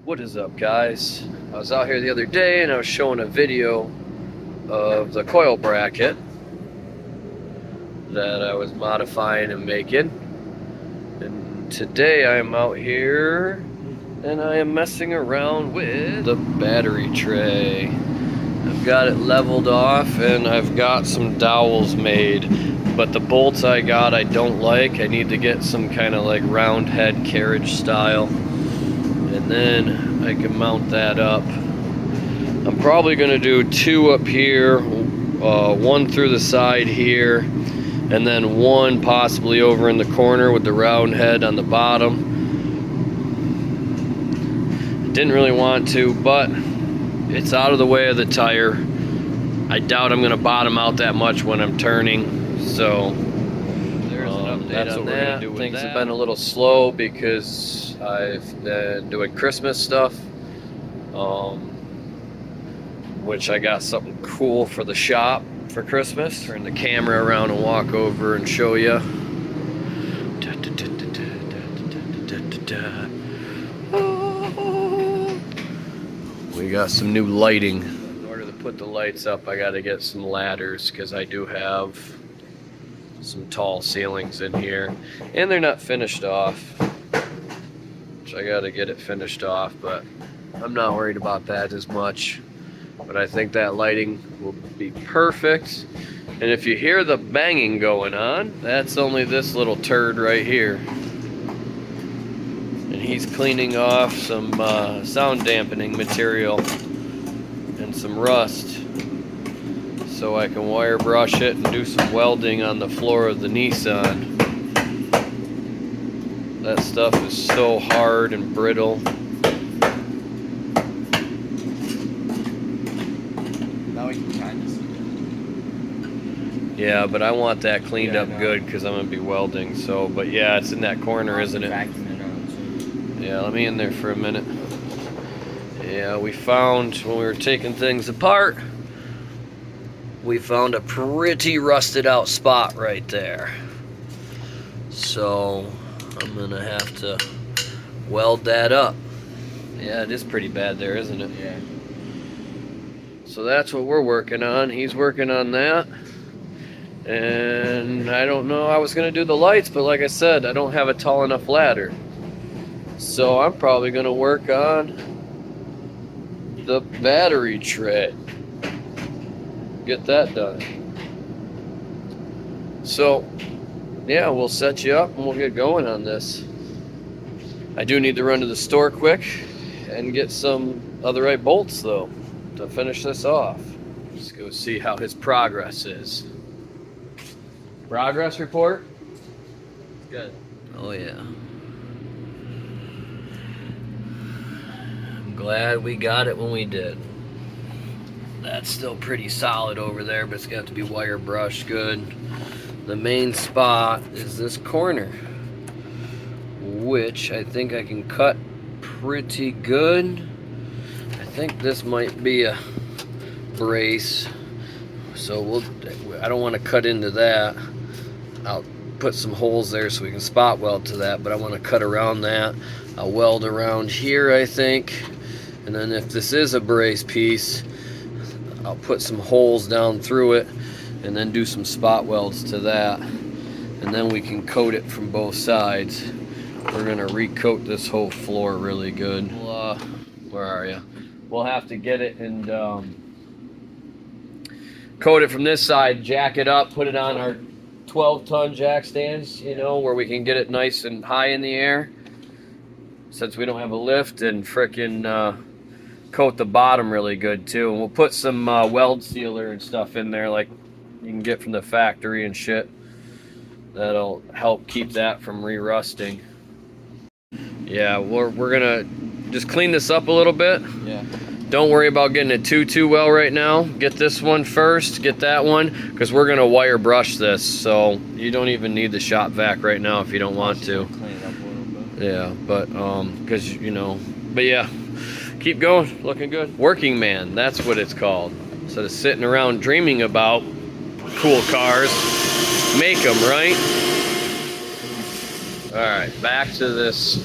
What is up, guys? I was out here the other day and I was showing a video of the coil bracket that I was modifying and making. And today I am out here and I am messing around with the battery tray. I've got it leveled off and I've got some dowels made, but the bolts I got I don't like. I need to get some kind of like round head carriage style, and then I can mount that up. I'm probably going to do two up here, one through the side here, and then one possibly over in the corner with the round head on the bottom. Didn't really want to, but it's out of the way of the tire. I doubt I'm going to bottom out that much when I'm turning, so there's an update that's on what we're going to do with Things have been a little slow because I've been doing Christmas stuff, which I got something cool for the shop for Christmas. Turn the camera around and walk over and show you. We got some new lighting. In order to put the lights up, I got to get some ladders because I do have some tall ceilings in here, and they're not finished off, which I got to get it finished off, but I'm not worried about that as much. But I think that lighting will be perfect. And if you hear the banging going on, that's only this little turd right here. And he's cleaning off some sound dampening material and some rust, so I can wire brush it and do some welding on the floor of the Nissan. That stuff is so hard and brittle. Now we can kind of see it. Yeah, but I want that cleaned up no. good because I'm going to be welding. So, but yeah, it's in that corner, isn't it? Vacuum it out, so. Yeah, let me in there for a minute. Yeah, we found when we were taking things apart, we found a pretty rusted out spot right there. So I'm gonna have to weld that up. Yeah, it is pretty bad there, isn't it? Yeah. So that's what we're working on. He's working on that. And I don't know, I was gonna do the lights, but like I said, I don't have a tall enough ladder. So I'm probably gonna work on the battery tray. Get that done. So yeah, we'll set you up and we'll get going on this. I do need to run to the store quick and get some of the right bolts though to finish this off. Let's go see how his progress is. Progress report? Good. Oh yeah. I'm glad we got it when we did. That's still pretty solid over there, but it's got to be wire brushed good. The main spot is this corner, which I think I can cut pretty good. I think this might be a brace, so I don't want to cut into that. I'll put some holes there so we can spot weld to that, but I want to cut around that. I'll weld around here, I think, and then if this is a brace piece, I'll put some holes down through it and then do some spot welds to that, and then we can coat it from both sides. We're gonna recoat this whole floor really good. Where are you? We'll have to get it and coat it from this side, jack it up, put it on our 12-ton jack stands, you know, where we can get it nice and high in the air, since we don't have a lift, and frickin' coat the bottom really good too. And we'll put some weld sealer and stuff in there like you can get from the factory and shit. That'll help keep that from re-rusting. Yeah, we're gonna just clean this up a little bit. Yeah. Don't worry about getting it too well right now. Get this one first, get that one, because we're gonna wire brush this, so you don't even need the shop vac right now if you don't want to. Clean it up a little bit. Yeah, but because you know, but yeah, keep going, looking good. Working man, that's what it's called. Instead of sitting around dreaming about cool cars, make them, right? All right, back to this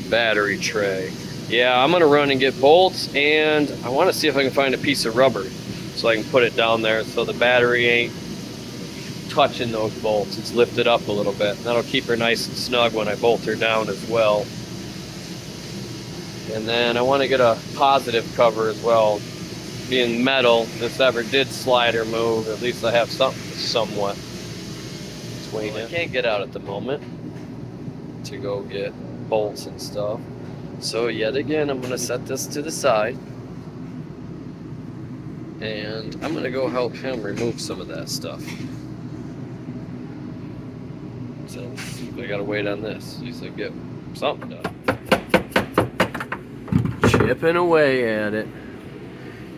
battery tray. Yeah, I'm gonna run and get bolts, and I want to see if I can find a piece of rubber so I can put it down there so the battery ain't touching those bolts. It's lifted up a little bit. That'll keep her nice and snug when I bolt her down as well. And then I want to get a positive cover as well. Being metal, if this ever did slide or move, at least I have something somewhat between it. I can't get out at the moment to go get bolts and stuff. So yet again, I'm going to set this to the side. And I'm going to go help him remove some of that stuff. So I got to wait on this. At least I get something done. Chipping away at it.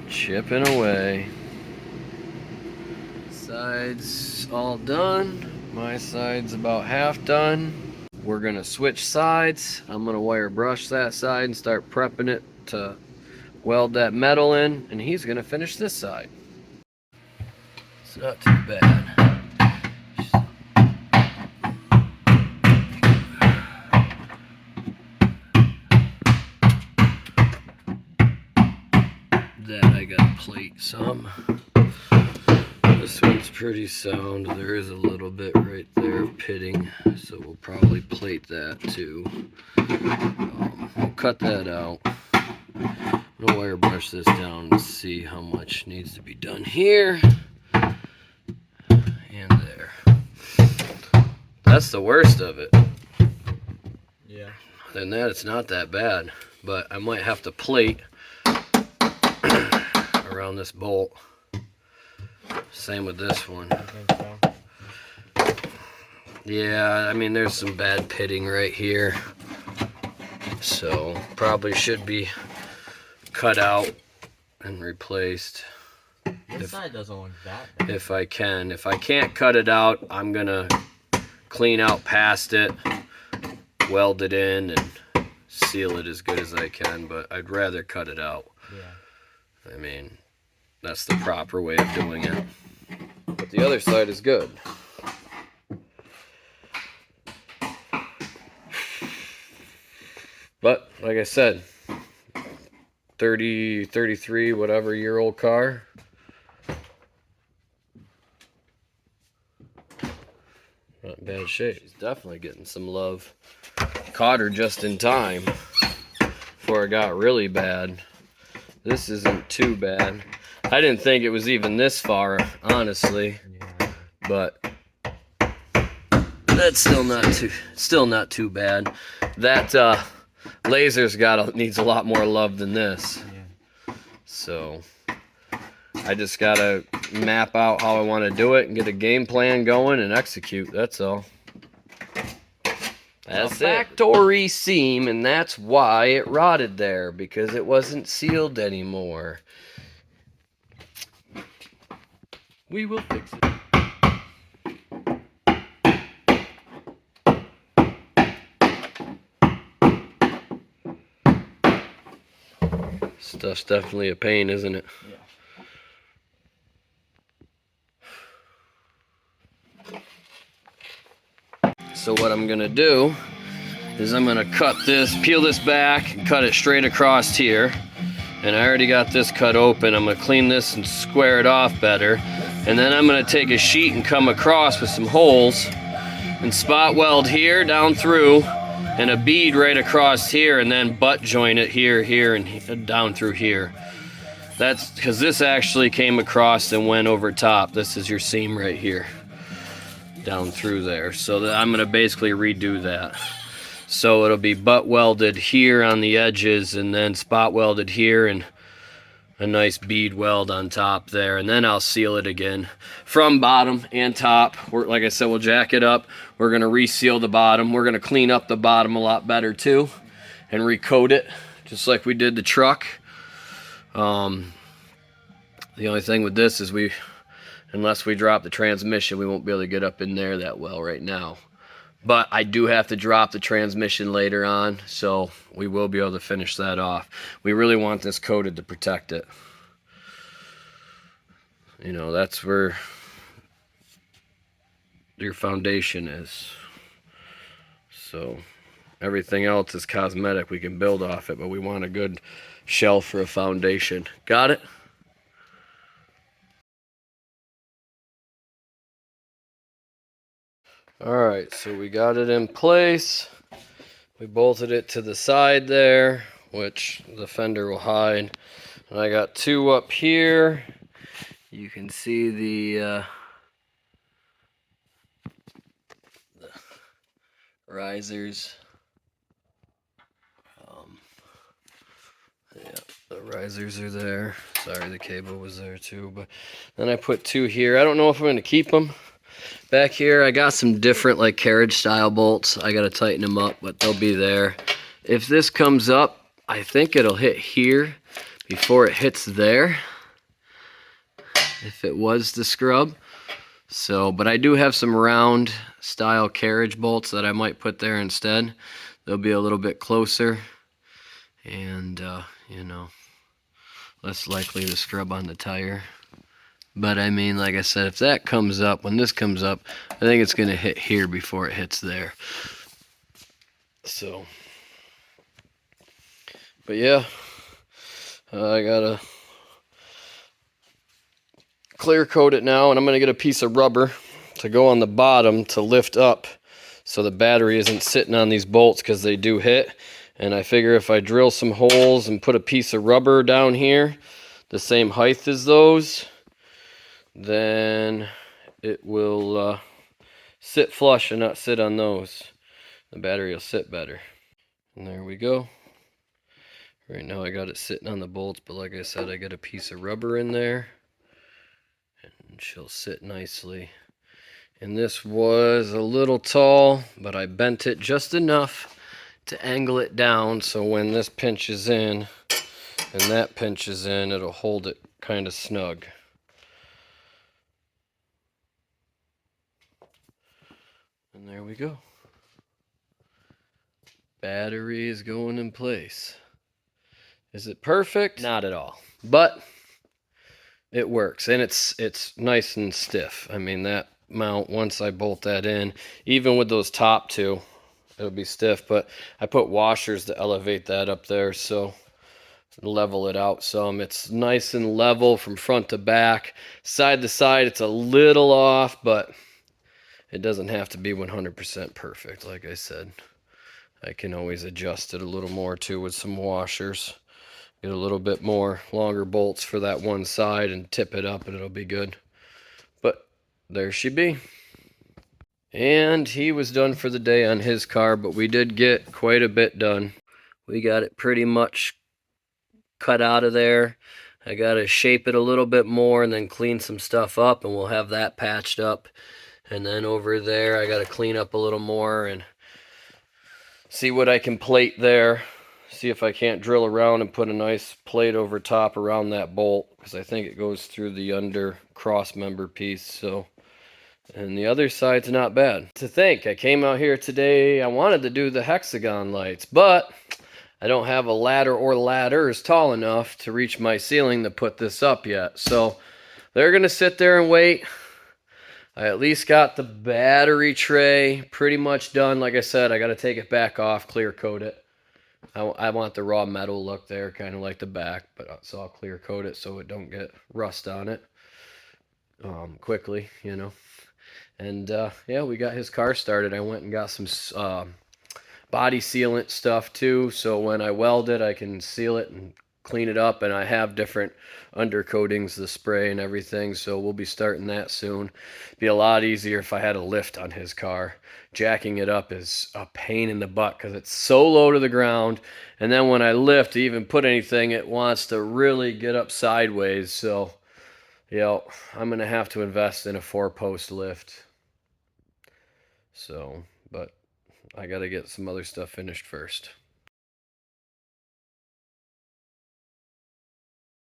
Chipping away. Sides all done. My side's about half done. We're gonna switch sides. I'm gonna wire brush that side and start prepping it to weld that metal in, and he's gonna finish this side. It's not too bad. That I gotta plate some. This one's pretty sound. There is a little bit right there of pitting, so we'll probably plate that too. We'll cut that out. I'm gonna wire brush this down and see how much needs to be done here and there. That's the worst of it. Yeah. Other than that, it's not that bad, but I might have to plate around this bolt. Same with this one. I think so. Yeah, I mean, there's some bad pitting right here. So probably should be cut out and replaced. This side doesn't look that bad. If I can. If I can't cut it out, I'm gonna clean out past it, weld it in, and seal it as good as I can, but I'd rather cut it out. Yeah. I mean, that's the proper way of doing it. But the other side is good. But, like I said, 30, 33, whatever year old car. Not in bad shape. She's definitely getting some love. Caught her just in time before it got really bad. This isn't too bad. I didn't think it was even this far, honestly. Yeah. But that's still not too bad. That laser's needs a lot more love than this. Yeah. So I just gotta map out how I want to do it and get a game plan going and execute. That's all. That's a factory seam, and that's why it rotted there, because it wasn't sealed anymore. We will fix it. Stuff's definitely a pain, isn't it? Yeah. So what I'm gonna do is I'm gonna peel this back and cut it straight across here. And I already got this cut open. I'm gonna clean this and square it off better. And then I'm gonna take a sheet and come across with some holes and spot weld here down through and a bead right across here, and then butt joint it here, and down through here. That's because this actually came across and went over top. This is your seam right here, down through there. So I'm gonna basically redo that. So it'll be butt welded here on the edges, and then spot welded here, and a nice bead weld on top there, and then I'll seal it again from bottom and top. Like I said, we'll jack it up. We're gonna reseal the bottom. We're gonna clean up the bottom a lot better too, and recoat it just like we did the truck. The only thing with this is unless we drop the transmission, we won't be able to get up in there that well right now. But I do have to drop the transmission later on, so we will be able to finish that off. We really want this coated to protect it. You know, that's where your foundation is. So Everything else is cosmetic. We can build off it, but we want a good shell for a foundation. Got it? Alright, so we got it in place. We bolted it to the side there, which the fender will hide. And I got two up here. You can see the risers. Yeah, the risers are there. Sorry, the cable was there too. But then I put two here. I don't know if I'm going to keep them. Back here, I got some different like carriage style bolts. I got to tighten them up, but they'll be there. If this comes up, I think it'll hit here before it hits there. If it was the scrub. So, but I do have some round style carriage bolts that I might put there instead. They'll be a little bit closer and, you know, less likely to scrub on the tire. But I mean, like I said, if that comes up, when this comes up, I think it's going to hit here before it hits there. So, but yeah, I got to clear coat it now, and I'm going to get a piece of rubber to go on the bottom to lift up so the battery isn't sitting on these bolts, because they do hit. And I figure if I drill some holes and put a piece of rubber down here the same height as those, then it will sit flush and not sit on those. The battery will sit better. And there we go. Right now I got it sitting on the bolts, but like I said, I got a piece of rubber in there and she'll sit nicely. And this was a little tall, but I bent it just enough to angle it down so when this pinches in and that pinches in, it'll hold it kind of snug. And there we go. Battery is going in place. Is it perfect? Not at all. But it works, and it's nice and stiff. I mean, that mount, once I bolt that in, even with those top two, it'll be stiff, but I put washers to elevate that up there, so level it out some. It's nice and level from front to back. Side to side, it's a little off, but it doesn't have to be 100% perfect. Like I said, I can always adjust it a little more too with some washers. Get a little bit more longer bolts for that one side and tip it up and it'll be good. But there she be. And he was done for the day on his car, but we did get quite a bit done. We got it pretty much cut out of there. I got to shape it a little bit more and then clean some stuff up, and we'll have that patched up. And then over there, I got to clean up a little more and see what I can plate there. See if I can't drill around and put a nice plate over top around that bolt, because I think it goes through the under cross member piece. So, and the other side's not bad. To think, I came out here today, I wanted to do the hexagon lights, but I don't have a ladder or ladders tall enough to reach my ceiling to put this up yet. So they're going to sit there and wait. I at least got the battery tray pretty much done. Like I said, I got to take it back off, clear coat it. I want the raw metal look there, kind of like the back, but so I'll clear coat it so it don't get rust on it quickly, you know. And yeah, we got his car started. I went and got some body sealant stuff too, so when I weld it, I can seal it and clean it up. And I have different undercoatings, the spray and everything, so we'll be starting that soon. Be a lot easier if I had a lift on his car. Jacking it up is a pain in the butt because it's so low to the ground, and then when I lift to even put anything, it wants to really get up sideways. So, you know, I'm gonna have to invest in a 4-post lift. So, but I gotta get some other stuff finished first.